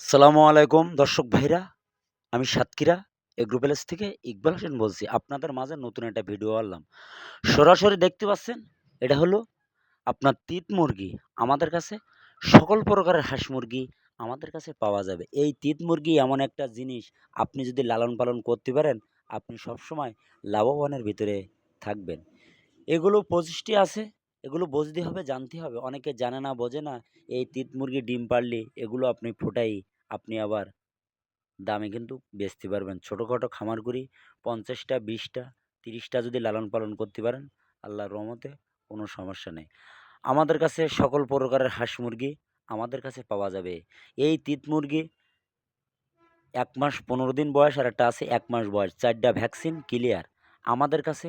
আসসালামু আলাইকুম দর্শক ভাইরা। আমি সাতক্ষীরা এগ্রো প্যালেস থেকে ইকবাল হোসেন বলছি। আপনাদের মাঝে নতুন একটা ভিডিও আনলাম। সরাসরি দেখতে পাচ্ছেন, এটা হলো আপনার তিত মুরগি। আমাদের কাছে সকল প্রকারের হাঁস মুরগি আমাদের কাছে পাওয়া যাবে। এই তিত মুরগি এমন একটা জিনিস, আপনি যদি লালন পালন করতে পারেন, আপনি সবসময় লাভবানের ভিতরে থাকবেন। এগুলো ২৫ টি আছে। এগুলো বুঝতে হবে, জানতে হবে। অনেকে জানে না, বোঝে না। এই তিত মুরগি ডিম পাড়লে এগুলো আপনি ফুটাই আপনি আবার দামে কিন্তু বেচতে পারবেন। ছোটখাটো খামার করি ৫০ টা, ২০ টা, ৩০ টা যদি লালন পালন করতে পারেন, আল্লাহর রহমতে কোনো সমস্যা নেই। আমাদের কাছে সকল প্রকারের হাঁস মুরগি আমাদের কাছে পাওয়া যাবে। এই তিত মুরগি ১ মাস ১৫ দিন বয়স, আর একটা আছে ১ মাস বয়স। ৪ টা ভ্যাকসিন ক্লিয়ার। আমাদের কাছে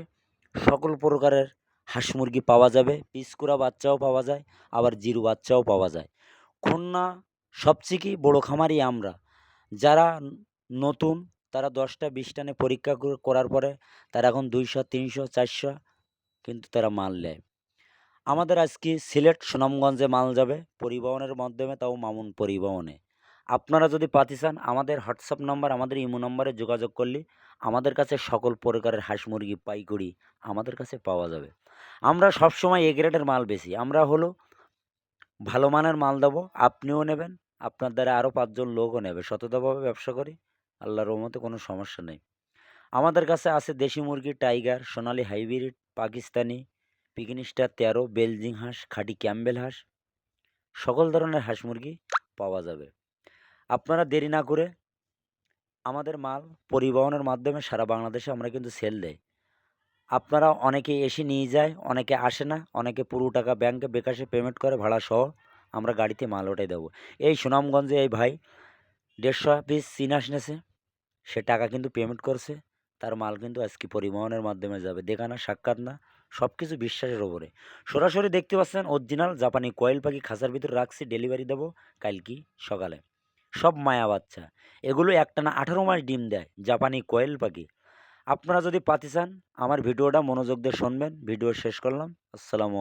সকল প্রকারের হাঁস মুরগি পাওয়া যাবে। পিস করা বাচ্চাও পাওয়া যায়, আবার জিরো বাচ্চাও পাওয়া যায়। খুলনা সবচেয়ে কি বড় খামারি আমরা। যারা নতুন, তারা ১০ টা ২০ টানে পরীক্ষা করার পরে তারা এখন ২০০, ৩০০, ৪০০ কিন্তু তারা মাল নেয়। আমাদের আজকে সিলেট, সুনামগঞ্জে মাল যাবে পরিবহনের মাধ্যমে, তাও মামুন পরিবহনে। আপনারা যদি পাতি চান, আমাদের হোয়াটসঅ্যাপ নাম্বার, আমাদের ইমো নাম্বারে যোগাযোগ করলে আমাদের কাছে সকল প্রকারের হাঁস মুরগি পাইকারি আমাদের কাছে পাওয়া যাবে। আমরা সবসময় এ গ্রেডের মাল বেচি। আমরা হলো ভালো মানের মাল দেবো, আপনিও নেবেন, আপনার দ্বারা আরও ৫ জন লোকও নেবে। সততাভাবে ব্যবসা করি, আল্লাহর রহমতে কোনো সমস্যা নেই। আমাদের কাছে আছে দেশি মুরগি, টাইগার, সোনালী হাইব্রিড, পাকিস্তানি, পিকিন স্টার ১৩, বেলজিং হাঁস, খাঁটি ক্যাম্বেল হাঁস, সকল ধরনের হাঁস মুরগি পাওয়া যাবে। আপনারা দেরি না করে আমাদের মাল পরিবহনের মাধ্যমে সারা বাংলাদেশে আমরা কিন্তু সেল দেই। আপনারা অনেকে এসে নিয়ে যায়, অনেকে আসে না, অনেকে পুরো টাকা ব্যাংকে বিকাশে পেমেন্ট করে ভাড়া সহ, আমরা গাড়িতে মাল ওঠাই দেবো। এই সুনামগঞ্জে এই ভাই ১৫০ পিস চীনা হাঁস নেছে, সে টাকা কিন্তু পেমেন্ট করছে। তার মাল কিন্তু আজকে পরিবহনের মাধ্যমে যাবে। দেখা না, সাক্ষাৎ না, সব কিছু বিশ্বাসের ওপরে। সরাসরি দেখতে পাচ্ছেন অরিজিনাল জাপানি কোয়েল পাখি খাঁচার ভিতরে রাখছি, ডেলিভারি দেবো কালকে সকালে। সব মায়া বাচ্চা। এগুলো একটানা ১৮ মাস ডিম দেয়, জাপানি কোয়েল পাখি। আপনারা যদি পাতি চান, আমার ভিডিওটা মনোযোগ দিয়ে শুনবেন। ভিডিও শেষ করলাম। আসসালামু